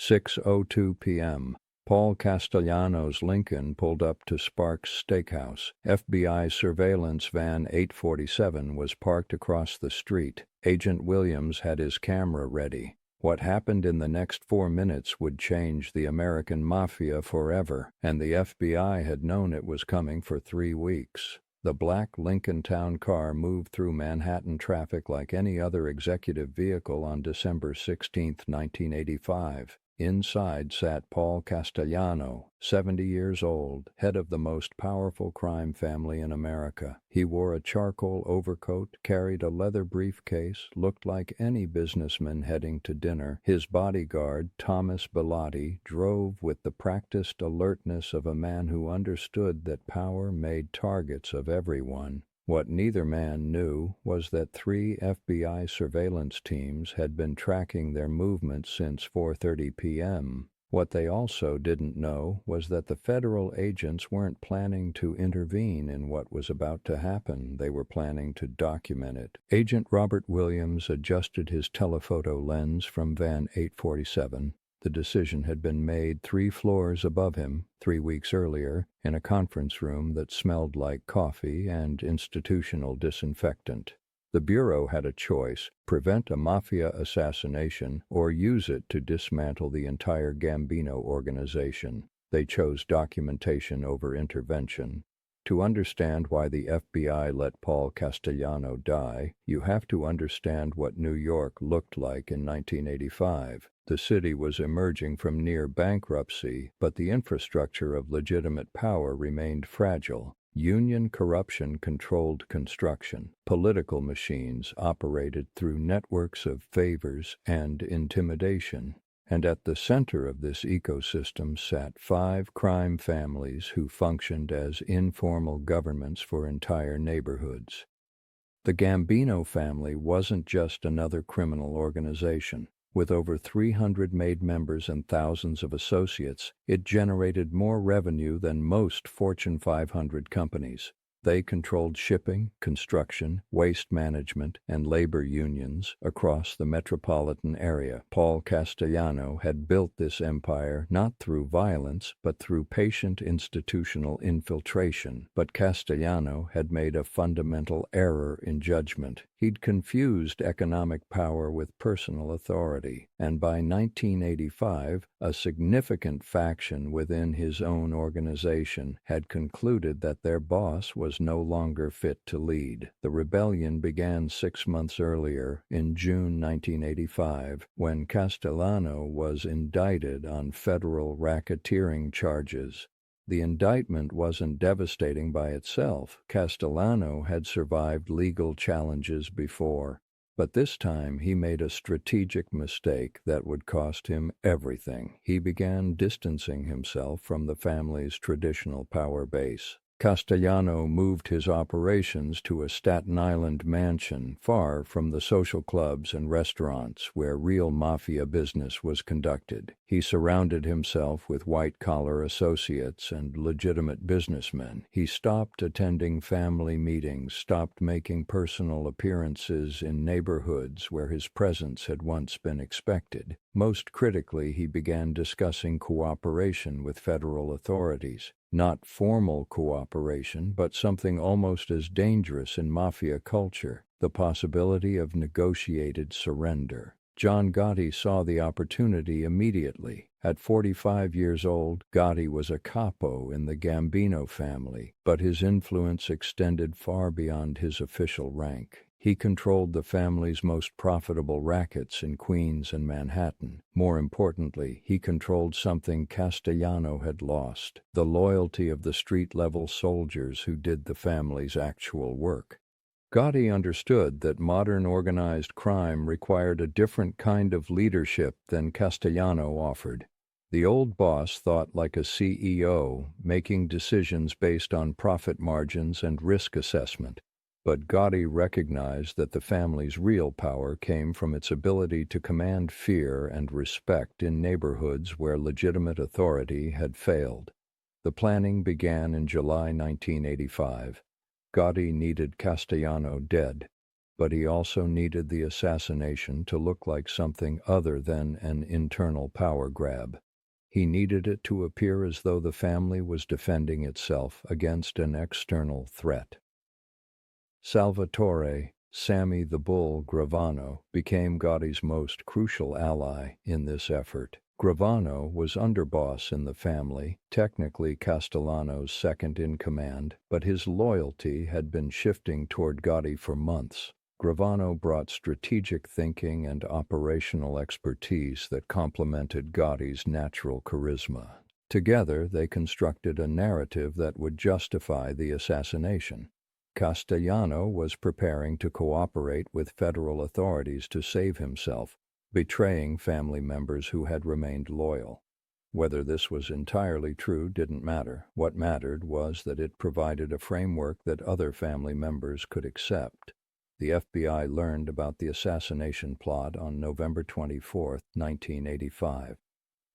6:02 p.m. Paul Castellano's Lincoln pulled up to Sparks Steakhouse. FBI surveillance van 847 was parked across the street. Agent Williams had his camera ready. What happened in the next 4 minutes would change the American Mafia forever, and the FBI had known it was coming for 3 weeks. The black Lincoln Town car moved through Manhattan traffic like any other executive vehicle on December 16, 1985. Inside sat Paul Castellano, 70 years old, head of the most powerful crime family in America. He wore a charcoal overcoat, carried a leather briefcase, looked like any businessman heading to dinner. His bodyguard, Thomas Bellotti, drove with the practiced alertness of a man who understood that power made targets of everyone. What neither man knew was that 3 FBI surveillance teams had been tracking their movements since 4:30 p.m. What they also didn't know was that the federal agents weren't planning to intervene in what was about to happen. They were planning to document it. Agent Robert Williams adjusted his telephoto lens from van 847. The decision had been made 3 floors above him 3 weeks earlier in a conference room that smelled like coffee and institutional disinfectant. The Bureau had a choice: prevent a Mafia assassination or use it to dismantle the entire Gambino organization. They chose documentation over intervention. To understand why the FBI let Paul Castellano die, you have to understand what New York looked like in 1985. The city was emerging from near bankruptcy, but the infrastructure of legitimate power remained fragile. Union corruption controlled construction. Political machines operated through networks of favors and intimidation. And at the center of this ecosystem sat 5 crime families who functioned as informal governments for entire neighborhoods. The Gambino family wasn't just another criminal organization. With over 300 made members and thousands of associates, it generated more revenue than most Fortune 500 companies. They controlled shipping, construction, waste management, and labor unions across the metropolitan area. Paul Castellano had built this empire not through violence, but through patient institutional infiltration. But Castellano had made a fundamental error in judgment. He'd confused economic power with personal authority, and by 1985, a significant faction within his own organization had concluded that their boss was no longer fit to lead. The rebellion began 6 months earlier, in June 1985, when Castellano was indicted on federal racketeering charges. The indictment wasn't devastating by itself. Castellano had survived legal challenges before, but this time he made a strategic mistake that would cost him everything. He began distancing himself from the family's traditional power base. Castellano moved his operations to a Staten Island mansion far from the social clubs and restaurants where real mafia business was conducted. He surrounded himself with white-collar associates and legitimate businessmen. He stopped attending family meetings, stopped making personal appearances in neighborhoods where his presence had once been expected. Most critically, he began discussing cooperation with federal authorities. Not formal cooperation, but something almost as dangerous in mafia culture: the possibility of negotiated surrender. John Gotti saw the opportunity immediately. At 45 years old, Gotti was a capo in the Gambino family, but his influence extended far beyond his official rank. He controlled the family's most profitable rackets in Queens and Manhattan. More importantly, he controlled something Castellano had lost: the loyalty of the street-level soldiers who did the family's actual work. Gotti understood that modern organized crime required a different kind of leadership than Castellano offered. The old boss thought like a CEO, making decisions based on profit margins and risk assessment. But Gotti recognized that the family's real power came from its ability to command fear and respect in neighborhoods where legitimate authority had failed. The planning began in July 1985. Gotti needed Castellano dead. But he also needed the assassination to look like something other than an internal power grab. He needed it to appear as though the family was defending itself against an external threat. Salvatore "Sammy the Bull" Gravano became Gotti's most crucial ally in this effort. Gravano was underboss in the family, technically Castellano's second-in-command, but his loyalty had been shifting toward Gotti for months. Gravano brought strategic thinking and operational expertise that complemented Gotti's natural charisma. Together, they constructed a narrative that would justify the assassination. Castellano was preparing to cooperate with federal authorities to save himself, betraying family members who had remained loyal. Whether this was entirely true didn't matter. What mattered was that it provided a framework that other family members could accept. The FBI learned about the assassination plot on November 24, 1985.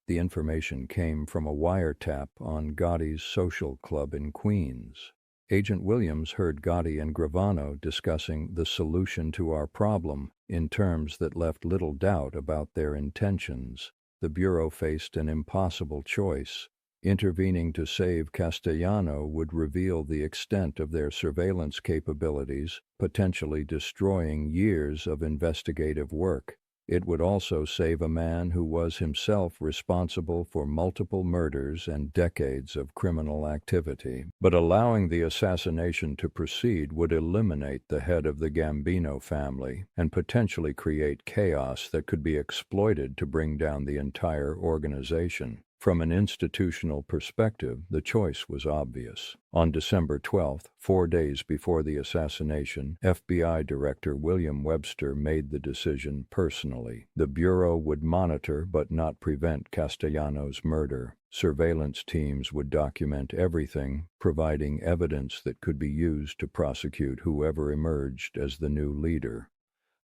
The information came from a wiretap on Gotti's social club in Queens. Agent Williams heard Gotti and Gravano discussing the solution to our problem in terms that left little doubt about their intentions. The Bureau faced an impossible choice. Intervening to save Castellano would reveal the extent of their surveillance capabilities, potentially destroying years of investigative work. It would also save a man who was himself responsible for multiple murders and decades of criminal activity. But allowing the assassination to proceed would eliminate the head of the Gambino family and potentially create chaos that could be exploited to bring down the entire organization. From an institutional perspective, the choice was obvious. On December 12th, 4 days before the assassination, FBI Director William Webster made the decision personally. The Bureau would monitor but not prevent Castellano's murder. Surveillance teams would document everything, providing evidence that could be used to prosecute whoever emerged as the new leader.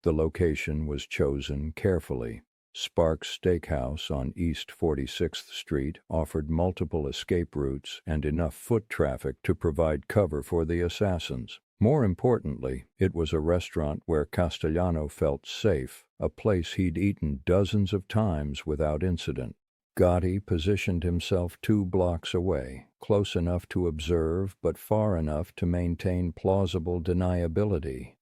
The location was chosen carefully. Sparks Steakhouse on East 46th Street offered multiple escape routes and enough foot traffic to provide cover for the assassins. More importantly, it was a restaurant where Castellano felt safe, a place he'd eaten dozens of times without incident. Gotti positioned himself 2 blocks away, close enough to observe but far enough to maintain plausible deniability.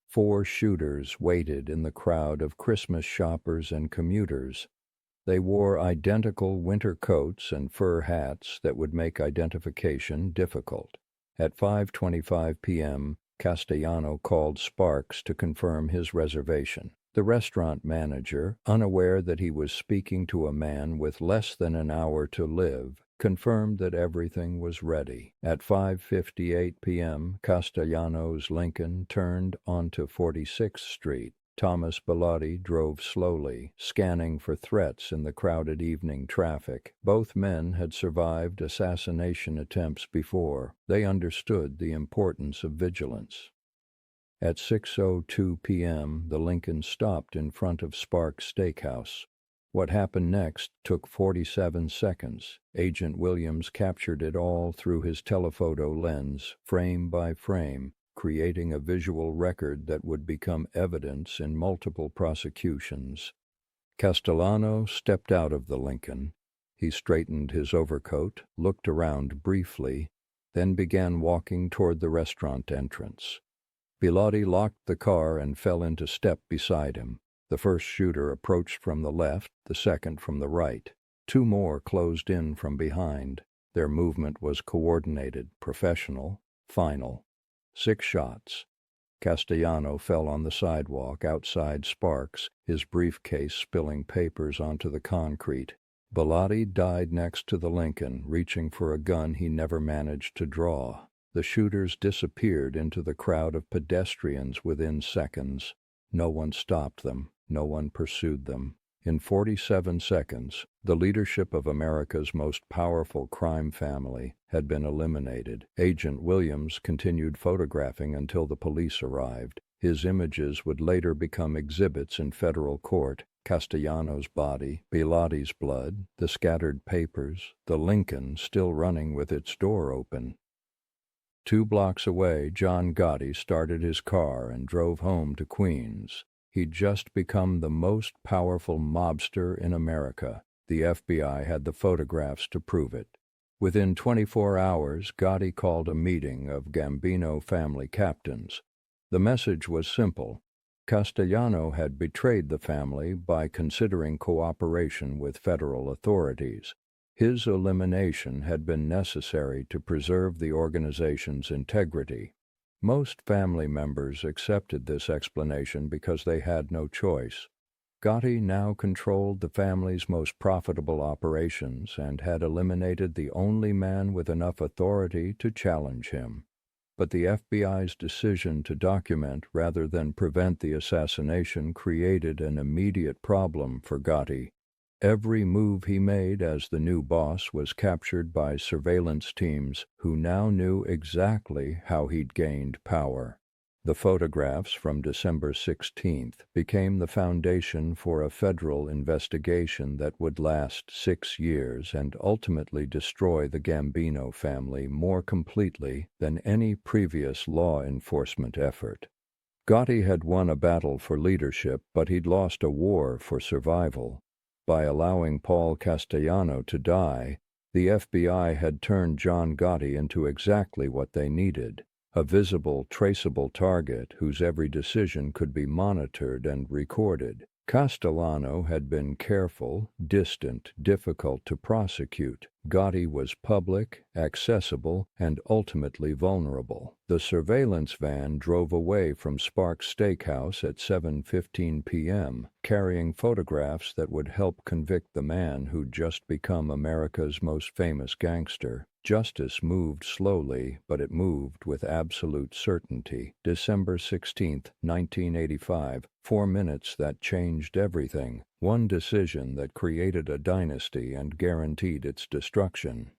4 shooters waited in the crowd of Christmas shoppers and commuters. They wore identical winter coats and fur hats that would make identification difficult. At 5:25 p.m., Castellano called Sparks to confirm his reservation. The restaurant manager, unaware that he was speaking to a man with less than an hour to live, confirmed that everything was ready. At 5:58 p.m., Castellano's Lincoln turned onto 46th Street. Thomas Bellotti drove slowly, scanning for threats in the crowded evening traffic. Both men had survived assassination attempts before. They understood the importance of vigilance. At 6:02 p.m., the Lincoln stopped in front of Sparks Steakhouse. What happened next took 47 seconds. Agent Williams captured it all through his telephoto lens, frame by frame, creating a visual record that would become evidence in multiple prosecutions. Castellano stepped out of the Lincoln. He straightened his overcoat, looked around briefly, then began walking toward the restaurant entrance. Bellotti locked the car and fell into step beside him. The first shooter approached from the left, the second from the right. 2 more closed in from behind. Their movement was coordinated, professional, final. 6 shots. Castellano fell on the sidewalk outside Sparks, his briefcase spilling papers onto the concrete. Bellotti died next to the Lincoln, reaching for a gun he never managed to draw. The shooters disappeared into the crowd of pedestrians within seconds. No one stopped them. No one pursued them. In 47 seconds, the leadership of America's most powerful crime family had been eliminated. Agent Williams continued photographing until the police arrived. His images would later become exhibits in federal court. Castellano's body, Bellotti's blood, the scattered papers, the Lincoln still running with its door open. 2 blocks away, John Gotti started his car and drove home to Queens. He'd just become the most powerful mobster in America. The FBI had the photographs to prove it. Within 24 hours, Gotti called a meeting of Gambino family captains. The message was simple. Castellano had betrayed the family by considering cooperation with federal authorities. His elimination had been necessary to preserve the organization's integrity. Most family members accepted this explanation because they had no choice. Gotti now controlled the family's most profitable operations and had eliminated the only man with enough authority to challenge him. But the FBI's decision to document rather than prevent the assassination created an immediate problem for Gotti. Every move he made as the new boss was captured by surveillance teams who now knew exactly how he'd gained power. The photographs from December 16th became the foundation for a federal investigation that would last 6 years and ultimately destroy the Gambino family more completely than any previous law enforcement effort. Gotti had won a battle for leadership, but he'd lost a war for survival. By allowing Paul Castellano to die, the FBI had turned John Gotti into exactly what they needed: a visible, traceable target whose every decision could be monitored and recorded. Castellano had been careful, distant, difficult to prosecute. Gotti was public, accessible, and ultimately vulnerable. The surveillance van drove away from Sparks Steakhouse at 7:15 p.m., carrying photographs that would help convict the man who'd just become America's most famous gangster. Justice moved slowly, but it moved with absolute certainty. December 16, 1985, 4 minutes that changed everything. One decision that created a dynasty and guaranteed its destruction.